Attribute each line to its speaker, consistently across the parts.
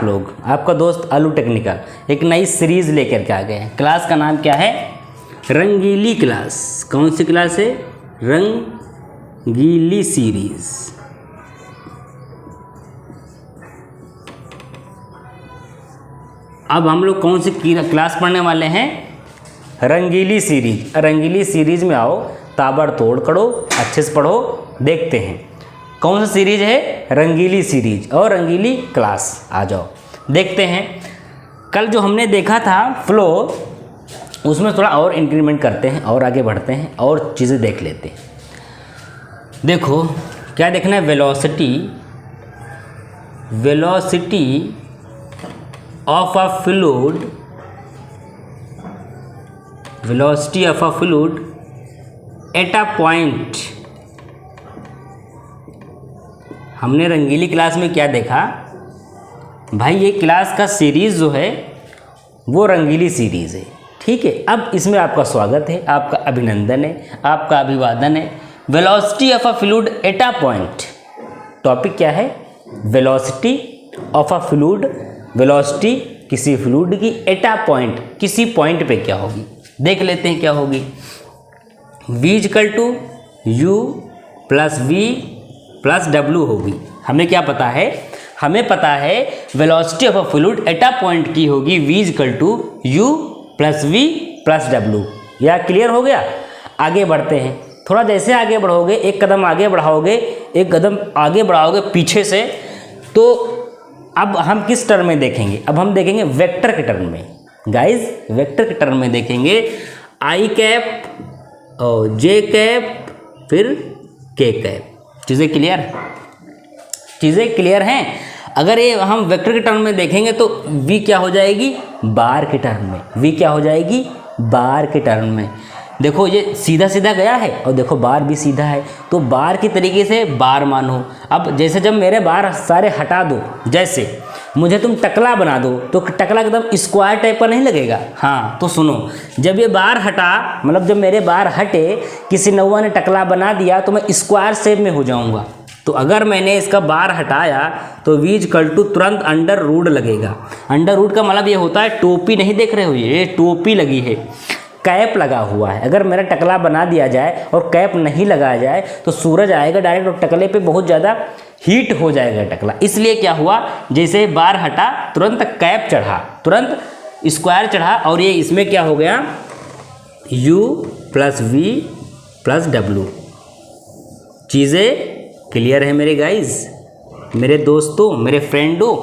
Speaker 1: आप लोग, आपका दोस्त आलू टेक्निकल एक नई सीरीज लेकर के आ गए हैं। क्लास का नाम क्या है? रंगीली क्लास। कौन सी क्लास है? रंगीली सीरीज। अब हम लोग कौन सी क्लास पढ़ने वाले हैं? रंगीली सीरीज। रंगीली सीरीज में आओ, ताबड़तोड़ करो, अच्छे से पढ़ो। देखते हैं कौन सी सीरीज है? रंगीली सीरीज और रंगीली क्लास। आ जाओ देखते हैं। कल जो हमने देखा था फ्लो, उसमें थोड़ा और इंक्रीमेंट करते हैं और आगे बढ़ते हैं और चीज़ें देख लेते हैं। देखो क्या देखना है? Velocity of a fluid, velocity of a fluid at a point. हमने रंगीली क्लास में क्या देखा भाई? ये क्लास का सीरीज़ जो है वो रंगीली सीरीज़ है, ठीक है। अब इसमें आपका स्वागत है, आपका अभिनंदन है, आपका अभिवादन है। Velocity of a fluid at a point. Topic क्या है? Velocity of a fluid. Velocity किसी फ्लूइड की एट अ पॉइंट, किसी पॉइंट पे क्या होगी? देख लेते हैं क्या होगी। v equal to u plus v plus डब्ल्यू होगी। हमें क्या पता है? हमें पता है velocity of a fluid at a point की होगी v equal to u plus v plus डब्ल्यू। या क्लियर हो गया? आगे बढ़ते हैं। थोड़ा जैसे आगे बढ़ोगे, एक कदम आगे बढ़ाओगे, एक कदम आगे बढ़ाओगे पीछे से, तो अब हम किस टर्म में देखेंगे? अब हम देखेंगे वेक्टर के टर्म में। गाइज वेक्टर के टर्म में देखेंगे। आई कैप और जे कैप फिर के कैप। चीज़ें क्लियर? चीज़ें क्लियर हैं? अगर ये हम वेक्टर के टर्म में देखेंगे तो v क्या हो जाएगी? बार के टर्म में। v क्या हो जाएगी? बार के टर्म में। देखो ये सीधा सीधा गया है और देखो बार भी सीधा है, तो बार की तरीके से बार मानो। अब जैसे जब मेरे बार सारे हटा दो, जैसे मुझे तुम टकला बना दो तो टकला एकदम स्क्वायर टाइप का नहीं लगेगा। हाँ तो सुनो, जब ये बार हटा, मतलब जब मेरे बार हटे, किसी नौवा ने टकला बना दिया तो मैं स्क्वायर शेप में हो जाऊंगा। तो अगर मैंने इसका बार हटाया तो v इक्वल टू तुरंत अंडर रूट लगेगा। अंडर रूट का मतलब ये होता है, टोपी नहीं देख रहे हो, ये टोपी लगी है, कैप लगा हुआ है। अगर मेरा टकला बना दिया जाए और कैप नहीं लगाया जाए तो सूरज आएगा डायरेक्ट और टकले पे बहुत ज़्यादा हीट हो जाएगा टकला। इसलिए क्या हुआ, जैसे बार हटा तुरंत कैप चढ़ा, तुरंत स्क्वायर चढ़ा, और ये इसमें क्या हो गया? u प्लस वी प्लस डब्ल्यू। चीज़ें क्लियर है मेरे गाइज, मेरे दोस्तों, मेरे फ्रेंडों?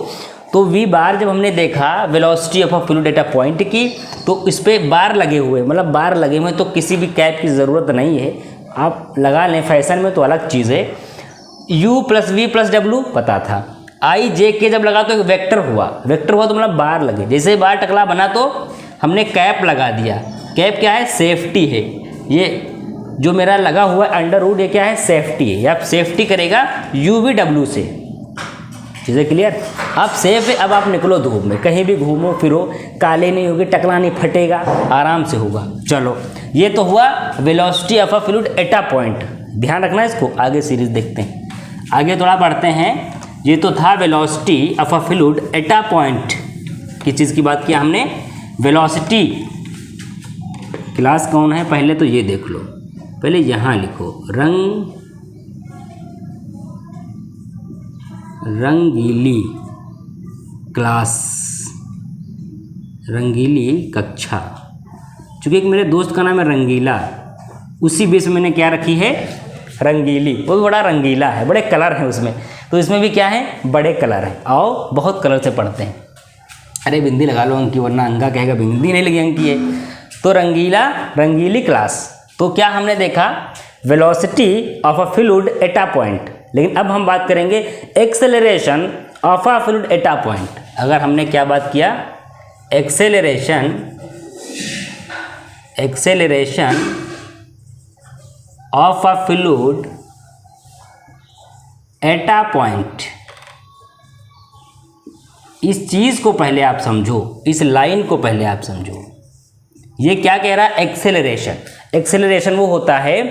Speaker 1: तो v बार जब हमने देखा velocity of a fluid at a point की, तो इस पर बार लगे हुए, मतलब बार लगे हुए, तो किसी भी कैप की ज़रूरत नहीं है। आप लगा लें फैशन में तो अलग चीज़ है। u प्लस वी प्लस डब्ल्यू पता था। आई जे के जब लगा तो एक वेक्टर हुआ, वेक्टर हुआ तो मतलब बार लगे। जैसे बार टकला बना तो हमने कैप लगा दिया। कैप क्या है? सेफ्टी है। ये जो मेरा लगा हुआ है अंडर रूट, ये क्या है? सेफ्टी है। आप सेफ्टी करेगा u वी डब्ल्यू से। चीज़ें क्लियर? आप सेफ है। अब आप निकलो धूप में, कहीं भी घूमो फिरो, काले नहीं होगे, टकला नहीं फटेगा, आराम से होगा। चलो ये तो हुआ velocity of a fluid at a point. ध्यान रखना इसको। आगे सीरीज देखते हैं, आगे थोड़ा बढ़ते हैं। ये तो था velocity of a fluid at a point. किस चीज़ की बात किया हमने? वेलोसिटी। क्लास कौन है? पहले तो ये देख लो, पहले यहाँ लिखो रंगीली क्लास, रंगीली कक्षा। चूँकि एक मेरे दोस्त का नाम है रंगीला, उसी बेस में मैंने क्या रखी है? रंगीली। वो भी बड़ा रंगीला है, बड़े कलर हैं उसमें, तो इसमें भी क्या है? बड़े कलर हैं। आओ बहुत कलर से पढ़ते हैं। अरे बिंदी लगा लो अंकी, वरना अंगा कहेगा बिंदी नहीं लगी अंकी है। तो रंगीली क्लास। तो क्या हमने देखा? Velocity of a fluid at a point. लेकिन अब हम बात करेंगे acceleration of a fluid at a point. अगर हमने क्या बात किया? Acceleration of a fluid at a point. इस चीज़ को पहले आप समझो, इस लाइन को पहले आप समझो। ये क्या कह रहा है? एक्सेलरेशन। एक्सेलरेशन वो होता है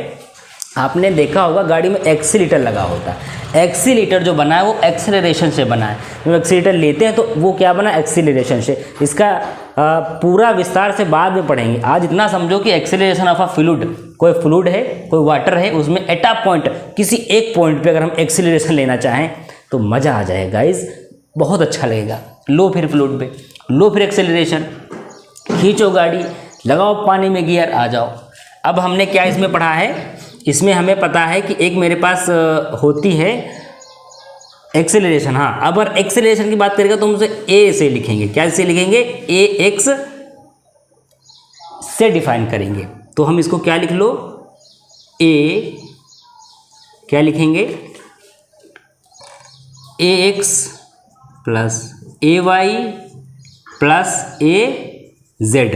Speaker 1: आपने देखा होगा गाड़ी में एक्सीलेटर लगा होता है। एक्सीलेटर जो बना है वो एक्सेलरेशन से बना है। जब एक्सीलेटर लेते हैं तो वो क्या बना, एक्सीलरेशन से। इसका पूरा विस्तार से बाद में पढ़ेंगे। आज इतना समझो कि एक्सेलरेशन ऑफ अ फ्लूइड, कोई फ्लूइड है, कोई वाटर है, उसमें एट अ पॉइंट, किसी एक पॉइंट पे अगर हम एक्सेलरेशन लेना चाहें तो मज़ा आ जाएगा गाइज, बहुत अच्छा लगेगा। लो फिर फ्लूइड पे, लो फिर एक्सेलरेशन, खींचो गाड़ी, लगाओ पानी में गियर, आ जाओ। अब हमने क्या इसमें पढ़ा है, इसमें हमें पता है कि एक मेरे पास होती है एक्सेलरेशन। हाँ, अब अगर एक्सेलरेशन की बात करेगा तो हम उसे ए से लिखेंगे। क्या से लिखेंगे, ए एक्स से डिफाइन करेंगे। तो हम इसको क्या लिख लो, ए क्या लिखेंगे, ए x plus a Y plus A Z.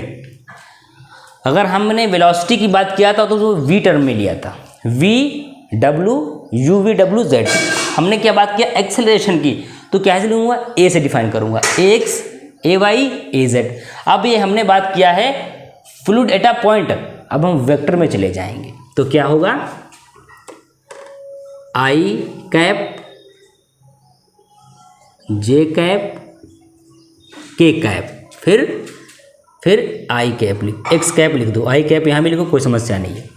Speaker 1: अगर हमने वेलोसिटी की बात किया था तो वो वी टर्म में लिया था, V W you V W Z. हमने क्या बात किया एक्सेलरेशन की, तो कैसे लूँगा, ए से डिफाइन करूँगा, ए एक्स ए वाई ए जेड। अब ये हमने बात किया है फ्लूइड एट अ पॉइंट। अब हम वेक्टर में चले जाएंगे तो क्या होगा, आई कैप जे कैप के कैप, फिर आई कैप एक्स कैप लिख दो, आई कैप यहाँ भी लिखो, कोई समस्या नहीं है।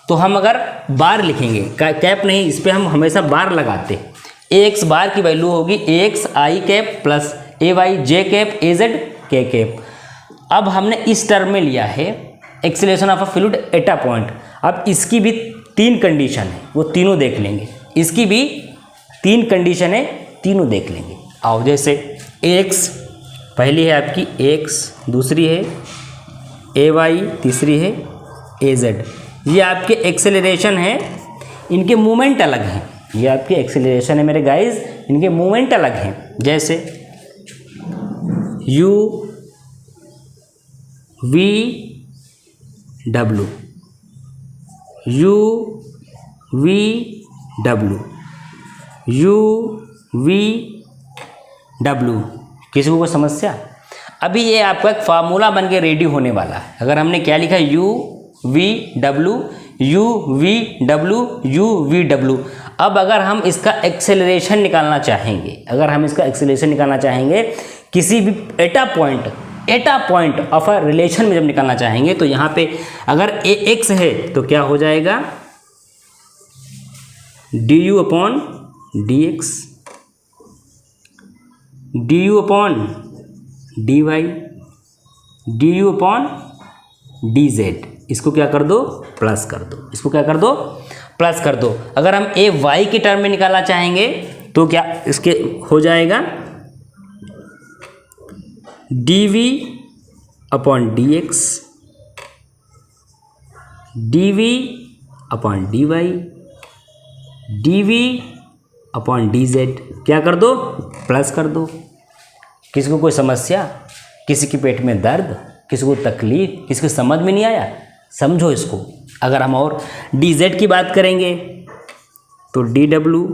Speaker 1: तो हम अगर बार लिखेंगे, कैप नहीं, इस पर हम हमेशा बार लगाते। ए एक्स बार की वैल्यू होगी a x i cap plus a y j cap a z k cap. अब हमने इस टर्म में लिया है acceleration of a fluid at a point. अब इसकी भी 3 कंडीशन है, वो तीनों देख लेंगे। इसकी भी 3 कंडीशन है, तीनों देख लेंगे। आओ, जैसे ए एक्स पहली है आपकी ए एक्स, दूसरी है ए वाई, तीसरी है ए जेड। ये आपके एक्सेलरेशन है, इनके मूवमेंट अलग हैं। ये आपके एक्सेलरेशन है मेरे गाइस, इनके मूवमेंट अलग हैं। जैसे you V W, you V W, you V W. किसी को कोई समस्या? अभी ये आपका एक फार्मूला बन के रेडी होने वाला है। अगर हमने क्या लिखा, you V W you V W you V W. अब अगर हम इसका एक्सेलरेशन निकालना चाहेंगे, अगर हम इसका एक्सेलरेशन निकालना चाहेंगे किसी भी eight a point of a relation में जब निकालना चाहेंगे, तो यहाँ पे अगर ए एक्स है तो क्या हो जाएगा, d u upon d x, d u upon d Y, d u upon d z. इसको क्या कर दो, प्लस कर दो। इसको क्या कर दो, प्लस कर दो। अगर हम ए वाई के टर्म में निकालना चाहेंगे तो क्या इसके हो जाएगा, d v upon d x, d v upon d Y, d v upon d Z. क्या कर दो, प्लस कर दो। किसी को कोई समस्या, किसी के पेट में दर्द, किसी को तकलीफ, किसी को समझ में नहीं आया, समझो इसको। अगर हम और डी जेड की बात करेंगे तो D W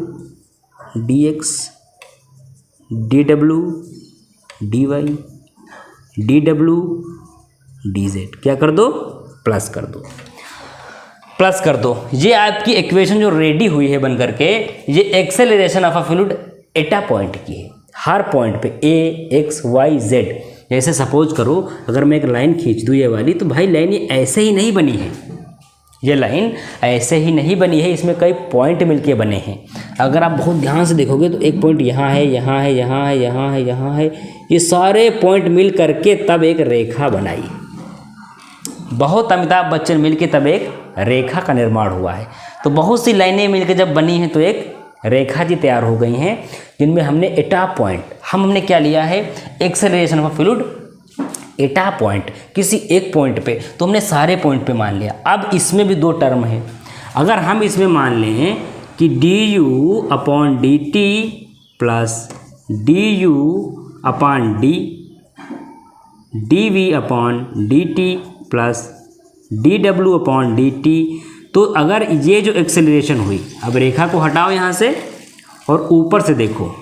Speaker 1: D x, D W D Y, D W D Z. क्या कर दो, प्लस कर दो, प्लस कर दो। ये आपकी इक्वेशन जो रेडी हुई है बन करके, ये acceleration of a fluid at a point की है। हर पॉइंट पे ए एक्स वाई जेड। जैसे सपोज करो अगर मैं एक लाइन खींच दूँ ये वाली, तो भाई लाइन ये ऐसे ही नहीं बनी है, ये लाइन ऐसे ही नहीं बनी है, इसमें कई पॉइंट मिलके बने हैं। अगर आप बहुत ध्यान से देखोगे तो एक पॉइंट यहाँ है, यहाँ है, यहाँ है, यहाँ है, यहाँ है, ये सारे पॉइंट मिल करके तब एक रेखा बनाई। बहुत अमिताभ बच्चन मिलके तब एक रेखा का निर्माण हुआ है। तो बहुत सी लाइनें मिलके जब बनी हैं तो एक रेखा जी तैयार हो गई हैं, जिनमें हमने एटा पॉइंट, हमने क्या लिया है, acceleration of fluid Etah point, किसी एक पॉइंट पे, तो हमने सारे पॉइंट पे मान लिया। अब इसमें भी 2 टर्म है। अगर हम इसमें मान लें कि d u upon d t plus d u upon d, d v upon d t plus d डब्ल्यू अपॉन डी टी, तो अगर ये जो एक्सेलरेशन हुई, अब रेखा को हटाओ यहाँ से और ऊपर से देखो,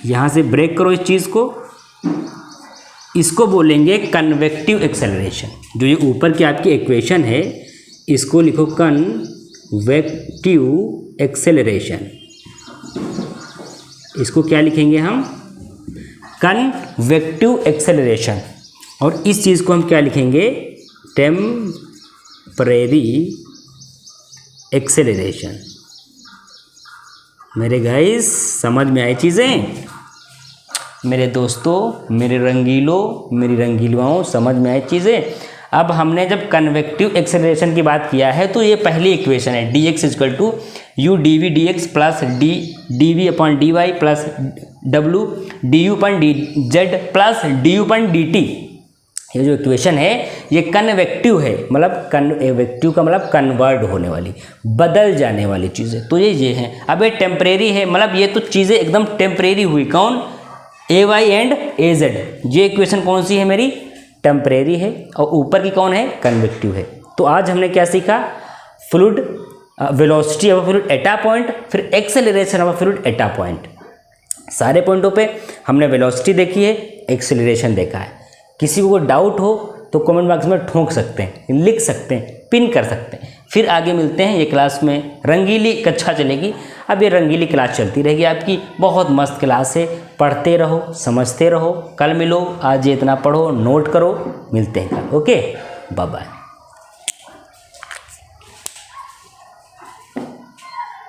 Speaker 1: यहाँ से ब्रेक करो इस चीज़ को, इसको बोलेंगे कन्वेक्टिव एक्सेलरेशन। जो ये ऊपर की आपकी इक्वेशन है, इसको लिखो कन्वेक्टिव एक्सेलरेशन, इसको क्या लिखेंगे हम, कन्वेक्टिव एक्सेलरेशन। और इस चीज़ को हम क्या लिखेंगे, टेम्परेरी एक्सेलरेशन। मेरे गाइस समझ में आई चीज़ें, मेरे दोस्तों, मेरे रंगीलों, मेरी रंगीलवाओं, समझ में आई चीज़ें। अब हमने जब कन्वेक्टिव एक्सेलरेशन की बात किया है तो ये पहली इक्वेशन है, dx equal to u d v d x plus d v upon d y plus डब्लू d u upon d z plus d u upon d t. ये जो इक्वेशन है ये कन्वेक्टिव है, मतलब कन्वेक्टिव का मतलब कन्वर्ट होने वाली, बदल जाने वाली चीज़ें। तो ये है। अब ये टेम्परेरी है, मतलब ये तो चीज़ें एकदम टेम्परेरी हुई। कौन, ए वाई एंड ए जेड। ये इक्वेशन कौन सी है मेरी, टेम्परेरी है, और ऊपर की कौन है, कन्वेक्टिव है। तो आज हमने क्या सीखा, fluid velocity of fluid at a point, फिर acceleration of fluid at a point. सारे पॉइंटों पे हमने वेलोसिटी देखी है, एक्सेलरेशन देखा है। किसी को डाउट हो तो कमेंट बॉक्स में ठोक सकते हैं, लिख सकते हैं, पिन कर सकते हैं। फिर आगे मिलते हैं, ये क्लास में रंगीली कक्षा चलेगी। अब ये रंगीली क्लास चलती रहेगी आपकी, बहुत मस्त क्लास है, पढ़ते रहो, समझते रहो। कल मिलो, आज ये इतना पढ़ो, नोट करो, मिलते हैं कल। Okay, bye bye.